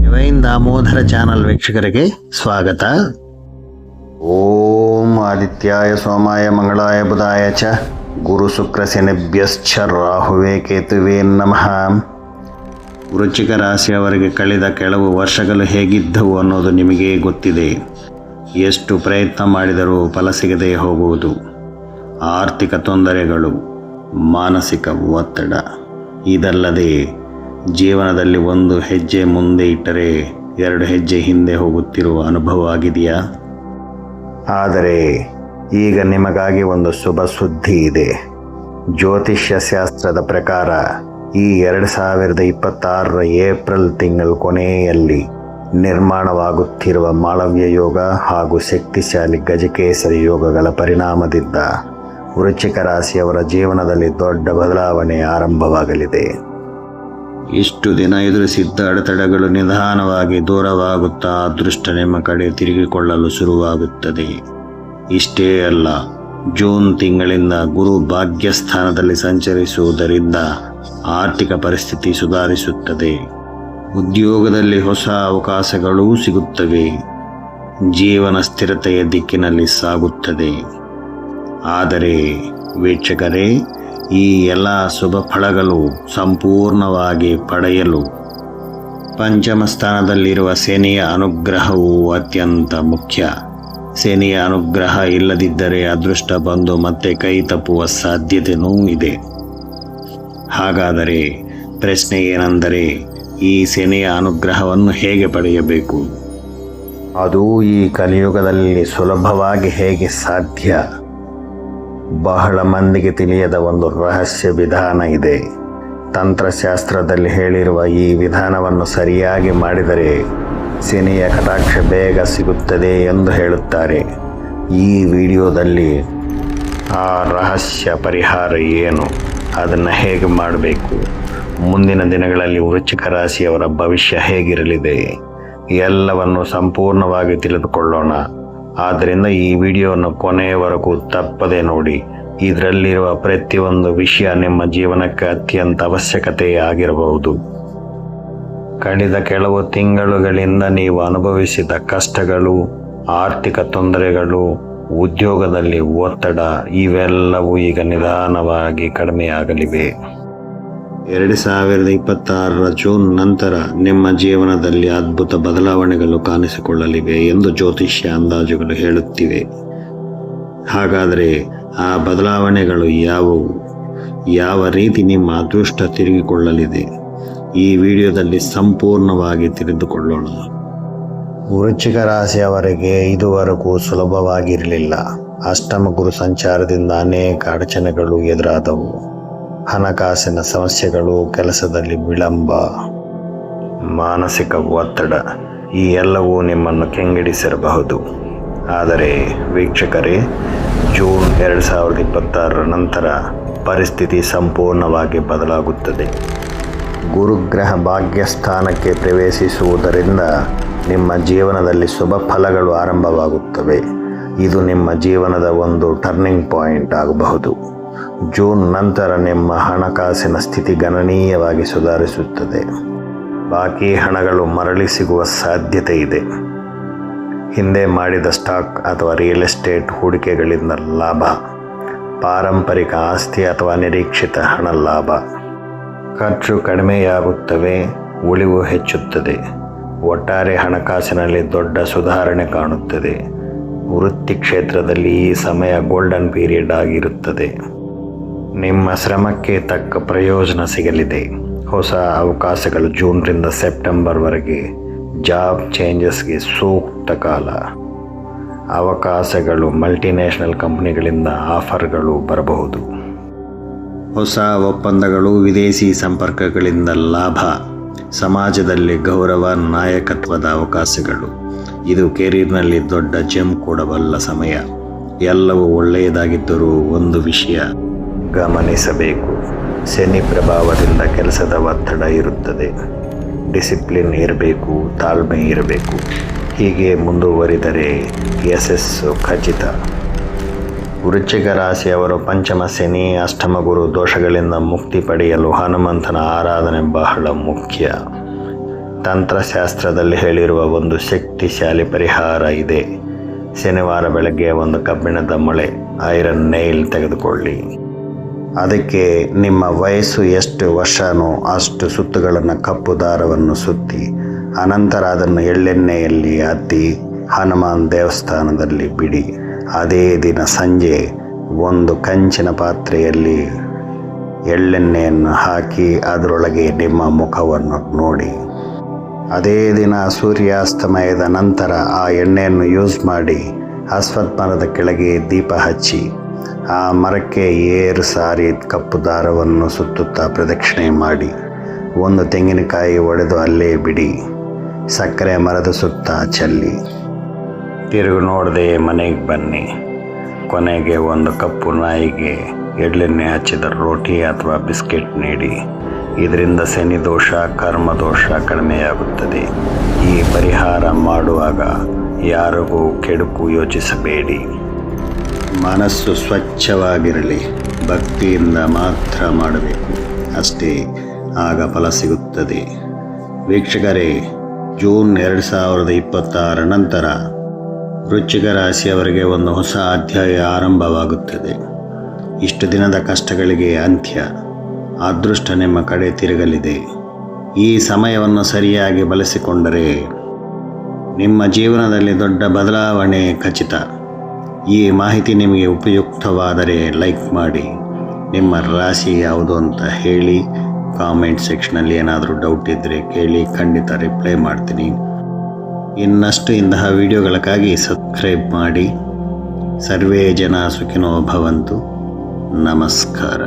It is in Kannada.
ಡಿವೈನ್ ದಾಮೋದರ ಚಾನಲ್ ವೀಕ್ಷಕರಿಗೆ ಸ್ವಾಗತ. ಓಂ ಆದಿತ್ಯಾಯ ಸೋಮಾಯ ಮಂಗಳಾಯ ಬುಧಾಯ ಚ ಗುರು ಶುಕ್ರ ಶನಿಭ್ಯಶ್ಚ ರಾಹುವೇ ಕೇತುವೇ ನಮಃ. ವೃಶ್ಚಿಕ ರಾಶಿಯವರಿಗೆ ಕಳೆದ ಕೆಲವು ವರ್ಷಗಳು ಹೇಗಿದ್ದವು ಅನ್ನೋದು ನಿಮಗೆ ಗೊತ್ತಿದೆ. ಎಷ್ಟು ಪ್ರಯತ್ನ ಮಾಡಿದರೂ ಫಲ ಸಿಗದೆ ಹೋಗುವುದು, ಆರ್ಥಿಕ ತೊಂದರೆಗಳು, ಮಾನಸಿಕ ಒತ್ತಡ, ಇದಲ್ಲದೆ ಜೀವನದಲ್ಲಿ ಒಂದು ಹೆಜ್ಜೆ ಮುಂದೆ ಇಟ್ಟರೆ 2 ಹೆಜ್ಜೆ ಹಿಂದೆ ಹೋಗುತ್ತಿರುವ ಅನುಭವ ಆಗಿದೆಯಾ? ಆದರೆ ಈಗ ನಿಮಗಾಗಿ ಒಂದು ಶುಭ ಸುದ್ದಿ ಇದೆ. ಜ್ಯೋತಿಷ್ಯ ಶಾಸ್ತ್ರದ ಪ್ರಕಾರ ಈ 2026 ಏಪ್ರಿಲ್ ತಿಂಗಳ ಕೊನೆಯಲ್ಲಿ ನಿರ್ಮಾಣವಾಗುತ್ತಿರುವ ಮಾಳವ್ಯ ಯೋಗ ಹಾಗೂ ಶಕ್ತಿಶಾಲಿ ಗಜಕೇಸರಿ ಯೋಗಗಳ ಪರಿಣಾಮದಿಂದ ವೃಶ್ಚಿಕ ರಾಶಿಯವರ ಜೀವನದಲ್ಲಿ ದೊಡ್ಡ ಬದಲಾವಣೆ ಆರಂಭವಾಗಲಿದೆ. ಇಷ್ಟು ದಿನ ಎದುರಿಸಿದ್ದ ಅಡೆತಡೆಗಳು ನಿಧಾನವಾಗಿ ದೂರವಾಗುತ್ತಾ ಅದೃಷ್ಟ ನಿಮ್ಮ ಕಡೆ ತಿರುಗಿಕೊಳ್ಳಲು ಶುರುವಾಗುತ್ತದೆ. ಇಷ್ಟೇ ಅಲ್ಲ, ಜೂನ್ ತಿಂಗಳಿಂದ ಗುರು ಭಾಗ್ಯಸ್ಥಾನದಲ್ಲಿ ಸಂಚರಿಸುವುದರಿಂದ ಆರ್ಥಿಕ ಪರಿಸ್ಥಿತಿ ಸುಧಾರಿಸುತ್ತದೆ. ಉದ್ಯೋಗದಲ್ಲಿ ಹೊಸ ಅವಕಾಶಗಳೂ ಸಿಗುತ್ತವೆ. ಜೀವನ ಸ್ಥಿರತೆಯ ದಿಕ್ಕಿನಲ್ಲಿ ಸಾಗುತ್ತದೆ. ಆದರೆ ವೀಕ್ಷಕರೇ, ಈ ಎಲ್ಲ ಶುಭ ಫಲಗಳು ಸಂಪೂರ್ಣವಾಗಿ ಪಡೆಯಲು ಪಂಚಮ ಸ್ಥಾನದಲ್ಲಿರುವ ಶನಿಯ ಅನುಗ್ರಹವು ಅತ್ಯಂತ ಮುಖ್ಯ. ಶನಿಯ ಅನುಗ್ರಹ ಇಲ್ಲದಿದ್ದರೆ ಅದೃಷ್ಟ ಬಂದು ಮತ್ತೆ ಕೈ ತಪ್ಪುವ ಸಾಧ್ಯತೆಯೂ ಇದೆ. ಹಾಗಾದರೆ ಪ್ರಶ್ನೆ ಏನೆಂದರೆ, ಈ ಶನಿಯ ಅನುಗ್ರಹವನ್ನು ಹೇಗೆ ಪಡೆಯಬೇಕು? ಅದು ಈ ಕಲಿಯುಗದಲ್ಲಿ ಸುಲಭವಾಗಿ ಹೇಗೆ ಸಾಧ್ಯ? ಬಹಳ ಮಂದಿಗೆ ತಿಳಿಯದ ಒಂದು ರಹಸ್ಯ ವಿಧಾನ ಇದೆ. ತಂತ್ರಶಾಸ್ತ್ರದಲ್ಲಿ ಹೇಳಿರುವ ಈ ವಿಧಾನವನ್ನು ಸರಿಯಾಗಿ ಮಾಡಿದರೆ ಶನಿಯ ಕಟಾಕ್ಷ ಬೇಗ ಸಿಗುತ್ತದೆ ಎಂದು ಹೇಳುತ್ತಾರೆ. ಈ ವಿಡಿಯೋದಲ್ಲಿ ಆ ರಹಸ್ಯ ಪರಿಹಾರ ಏನು, ಅದನ್ನು ಹೇಗೆ ಮಾಡಬೇಕು, ಮುಂದಿನ ದಿನಗಳಲ್ಲಿ ವೃಶ್ಚಿಕ ರಾಶಿಯವರ ಭವಿಷ್ಯ ಹೇಗಿರಲಿದೆ, ಎಲ್ಲವನ್ನು ಸಂಪೂರ್ಣವಾಗಿ ತಿಳಿದುಕೊಳ್ಳೋಣ. ಆದ್ದರಿಂದ ಈ ವಿಡಿಯೋವನ್ನು ಕೊನೆಯವರೆಗೂ ತಪ್ಪದೆ ನೋಡಿ. ಇದರಲ್ಲಿರುವ ಪ್ರತಿಯೊಂದು ವಿಷಯ ನಿಮ್ಮ ಜೀವನಕ್ಕೆ ಅತ್ಯಂತ ಅವಶ್ಯಕತೆ ಆಗಿರಬಹುದು. ಕಳೆದ ಕೆಲವು ತಿಂಗಳುಗಳಿಂದ ನೀವು ಅನುಭವಿಸಿದ ಕಷ್ಟಗಳು, ಆರ್ಥಿಕ ತೊಂದರೆಗಳು, ಉದ್ಯೋಗದಲ್ಲಿ ಒತ್ತಡ, ಇವೆಲ್ಲವೂ ಈಗ ನಿಧಾನವಾಗಿ ಕಡಿಮೆಯಾಗಲಿವೆ. 2026 ಜೂನ್ ನಂತರ ನಿಮ್ಮ ಜೀವನದಲ್ಲಿ ಅದ್ಭುತ ಬದಲಾವಣೆಗಳು ಕಾಣಿಸಿಕೊಳ್ಳಲಿವೆ ಎಂದು ಜ್ಯೋತಿಷ್ಯ ಅಂದಾಜುಗಳು ಹೇಳುತ್ತಿವೆ. ಹಾಗಾದರೆ ಆ ಬದಲಾವಣೆಗಳು ಯಾವುವು? ಯಾವ ರೀತಿ ನಿಮ್ಮ ಅದೃಷ್ಟ ತಿರುಗಿಕೊಳ್ಳಲಿದೆ? ಈ ವಿಡಿಯೋದಲ್ಲಿ ಸಂಪೂರ್ಣವಾಗಿ ತಿಳಿದುಕೊಳ್ಳೋಣ. ವೃಶ್ಚಿಕ ರಾಶಿಯವರಿಗೆ ಇದುವರೆಗೂ ಸುಲಭವಾಗಿರಲಿಲ್ಲ. ಅಷ್ಟಮ ಗುರು ಸಂಚಾರದಿಂದ ಅನೇಕ ಅಡಚಣೆಗಳು ಎದುರಾದವು. ಹಣಕಾಸಿನ ಸಮಸ್ಯೆಗಳು, ಕೆಲಸದಲ್ಲಿ ವಿಳಂಬ, ಮಾನಸಿಕ ಒತ್ತಡ, ಈ ಎಲ್ಲವೂ ನಿಮ್ಮನ್ನು ಕೆಂಗೆಡಿಸಿರಬಹುದು. ಆದರೆ ವೀಕ್ಷಕರೇ, ಜೂನ್ 2026 ನಂತರ ಪರಿಸ್ಥಿತಿ ಸಂಪೂರ್ಣವಾಗಿ ಬದಲಾಗುತ್ತದೆ. ಗುರುಗ್ರಹ ಭಾಗ್ಯಸ್ಥಾನಕ್ಕೆ ಪ್ರವೇಶಿಸುವುದರಿಂದ ನಿಮ್ಮ ಜೀವನದಲ್ಲಿ ಶುಭ ಫಲಗಳು ಆರಂಭವಾಗುತ್ತವೆ. ಇದು ನಿಮ್ಮ ಜೀವನದ ಒಂದು ಟರ್ನಿಂಗ್ ಪಾಯಿಂಟ್ ಆಗಬಹುದು. ಜೂನ್ ನಂತರ ನಿಮ್ಮ ಹಣಕಾಸಿನ ಸ್ಥಿತಿ ಗಣನೀಯವಾಗಿ ಸುಧಾರಿಸುತ್ತದೆ. ಬಾಕಿ ಹಣಗಳು ಮರಳಿ ಸಿಗುವ ಸಾಧ್ಯತೆ ಇದೆ. ಹಿಂದೆ ಮಾಡಿದ ಸ್ಟಾಕ್ ಅಥವಾ ರಿಯಲ್ ಎಸ್ಟೇಟ್ ಹೂಡಿಕೆಗಳಿಂದ ಲಾಭ, ಪಾರಂಪರಿಕ ಆಸ್ತಿ ಅಥವಾ ನಿರೀಕ್ಷಿತ ಹಣ ಲಾಭ. ಖರ್ಚು ಕಡಿಮೆಯಾಗುತ್ತವೆ, ಉಳಿವು ಹೆಚ್ಚುತ್ತದೆ. ಒಟ್ಟಾರೆ ಹಣಕಾಸಿನಲ್ಲಿ ದೊಡ್ಡ ಸುಧಾರಣೆ ಕಾಣುತ್ತದೆ. ವೃತ್ತಿ ಕ್ಷೇತ್ರದಲ್ಲಿ ಈ ಸಮಯ ಗೋಲ್ಡನ್ ಪೀರಿಯಡ್ ಆಗಿರುತ್ತದೆ. ನಿಮ್ಮ ಶ್ರಮಕ್ಕೆ ತಕ್ಕ ಪ್ರಯೋಜನ ಸಿಗಲಿದೆ. ಹೊಸ ಅವಕಾಶಗಳು ಜೂನ್ರಿಂದ ಸೆಪ್ಟೆಂಬರ್ವರೆಗೆ. ಜಾಬ್ ಚೇಂಜಸ್ಗೆ ಸೂಕ್ತ ಕಾಲ. ಅವಕಾಶಗಳು, ಮಲ್ಟಿನ್ಯಾಷನಲ್ ಕಂಪನಿಗಳಿಂದ ಆಫರ್ಗಳು ಬರಬಹುದು. ಹೊಸ ಒಪ್ಪಂದಗಳು, ವಿದೇಶಿ ಸಂಪರ್ಕಗಳಿಂದ ಲಾಭ, ಸಮಾಜದಲ್ಲಿ ಗೌರವ, ನಾಯಕತ್ವದ ಅವಕಾಶಗಳು. ಇದು ಕೆರಿಯರ್ನಲ್ಲಿ ದೊಡ್ಡ ಜಂಪ್ ಕೊಡಬಲ್ಲ ಸಮಯ. ಎಲ್ಲವೂ ಒಳ್ಳೆಯದಾಗಿದ್ದರೂ ಒಂದು ವಿಷಯ ಗಮನಿಸಬೇಕು. ಶನಿ ಪ್ರಭಾವದಿಂದ ಕೆಲಸದ ಒತ್ತಡ ಇರುತ್ತದೆ. ಡಿಸಿಪ್ಲಿನ್ ಇರಬೇಕು, ತಾಳ್ಮೆ ಇರಬೇಕು. ಹೀಗೆ ಮುಂದುವರಿದರೆ ಯಶಸ್ಸು ಖಚಿತ. ವೃಶ್ಚಿಕ ರಾಶಿಯವರು ಪಂಚಮ ಶನಿ ಅಷ್ಟಮ ಗುರು ದೋಷಗಳಿಂದ ಮುಕ್ತಿ ಪಡೆಯಲು ಹನುಮಂತನ ಆರಾಧನೆ ಬಹಳ ಮುಖ್ಯ. ತಂತ್ರಶಾಸ್ತ್ರದಲ್ಲಿ ಹೇಳಿರುವ ಒಂದು ಶಕ್ತಿಶಾಲಿ ಪರಿಹಾರ ಇದೆ. ಶನಿವಾರ ಬೆಳಗ್ಗೆ ಒಂದು ಕಬ್ಬಿಣದ ಮೊಳೆ ಐರನ್ ನೈಲ್ ತೆಗೆದುಕೊಳ್ಳಿ. ಅದಕ್ಕೆ ನಿಮ್ಮ ವಯಸ್ಸು ಎಷ್ಟು ವರ್ಷನೋ ಅಷ್ಟು ಸುತ್ತುಗಳನ್ನು ಕಪ್ಪು ದಾರವನ್ನು ಸುತ್ತಿ ಅನಂತರ ಅದನ್ನು ಎಳ್ಳೆಣ್ಣೆಯಲ್ಲಿ ಅದ್ದಿ ಹನುಮಾನ್ ದೇವಸ್ಥಾನದಲ್ಲಿ ಬಿಡಿ. ಅದೇ ದಿನ ಸಂಜೆ ಒಂದು ಕಂಚಿನ ಪಾತ್ರೆಯಲ್ಲಿ ಎಳ್ಳೆಣ್ಣೆಯನ್ನು ಹಾಕಿ ಅದರೊಳಗೆ ನಿಮ್ಮ ಮುಖವನ್ನು ನೋಡಿ. ಅದೇ ದಿನ ಸೂರ್ಯಾಸ್ತಮಯದ ನಂತರ ಆ ಎಣ್ಣೆಯನ್ನು ಯೂಸ್ ಮಾಡಿ ಅಶ್ವತ್ಥ ಮರದ ಕೆಳಗೆ ದೀಪ ಹಚ್ಚಿ ಆ ಮರಕ್ಕೆ ಸಾರಿ ಕಪ್ಪು ದಾರವನ್ನು ಸುತ್ತುತ್ತಾ ಪ್ರದಕ್ಷಿಣೆ ಮಾಡಿ ಒಂದು ತೆಂಗಿನಕಾಯಿ ಒಡೆದು ಅಲ್ಲೇ ಬಿಡಿ. ಸಕ್ಕರೆ ಮರದ ಸುತ್ತ ಚೆಲ್ಲಿ ತಿರುಗಿ ನೋಡದೆ ಮನೆಗೆ ಬನ್ನಿ. ಕೊನೆಗೆ ಒಂದು ಕಪ್ಪು ನಾಯಿಗೆ ಎಳ್ಳೆಣ್ಣೆ ಹಚ್ಚಿದ ರೋಟಿ ಅಥವಾ ಬಿಸ್ಕೆಟ್ ನೀಡಿ. ಇದರಿಂದ ಶನಿ ದೋಷ ಕರ್ಮದೋಷ ಕಡಿಮೆಯಾಗುತ್ತದೆ. ಈ ಪರಿಹಾರ ಮಾಡುವಾಗ ಯಾರಿಗೂ ಕೆಡುಕು ಯೋಚಿಸಬೇಡಿ. ಮನಸ್ಸು ಸ್ವಚ್ಛವಾಗಿರಲಿ, ಭಕ್ತಿಯಿಂದ ಮಾತ್ರ ಮಾಡಬೇಕು, ಅಷ್ಟೇ, ಆಗ ಫಲ ಸಿಗುತ್ತದೆ. ವೀಕ್ಷಕರೇ, ಜೂನ್ 2026 ನಂತರ ವೃಶ್ಚಿಕ ರಾಶಿಯವರಿಗೆ ಒಂದು ಹೊಸ ಅಧ್ಯಾಯ ಆರಂಭವಾಗುತ್ತದೆ. ಇಷ್ಟು ದಿನದ ಕಷ್ಟಗಳಿಗೆ ಅಂತ್ಯ. ಅದೃಷ್ಟ ನಿಮ್ಮ ಕಡೆ ತಿರುಗಲಿದೆ. ಈ ಸಮಯವನ್ನು ಸರಿಯಾಗಿ ಬಳಸಿಕೊಂಡರೆ ನಿಮ್ಮ ಜೀವನದಲ್ಲಿ ದೊಡ್ಡ ಬದಲಾವಣೆ ಖಚಿತ. ಈ ಮಾಹಿತಿ ನಿಮಗೆ ಉಪಯುಕ್ತವಾದರೆ ಲೈಕ್ ಮಾಡಿ. ನಿಮ್ಮ ರಾಶಿ ಯಾವುದು ಅಂತ ಹೇಳಿ. ಕಾಮೆಂಟ್ ಸೆಕ್ಷನಲ್ಲಿ ಏನಾದರೂ ಡೌಟ್ ಇದ್ದರೆ ಕೇಳಿ, ಖಂಡಿತ ರಿಪ್ಲೈ ಮಾಡ್ತೀನಿ. ಇನ್ನಷ್ಟು ಇಂತಹ ವಿಡಿಯೋಗಳಿಗಾಗಿ ಸಬ್ಸ್ಕ್ರೈಬ್ ಮಾಡಿ. ಸರ್ವೇ ಜನ ಸುಖಿನೋ ಭವಂತು. ನಮಸ್ಕಾರ.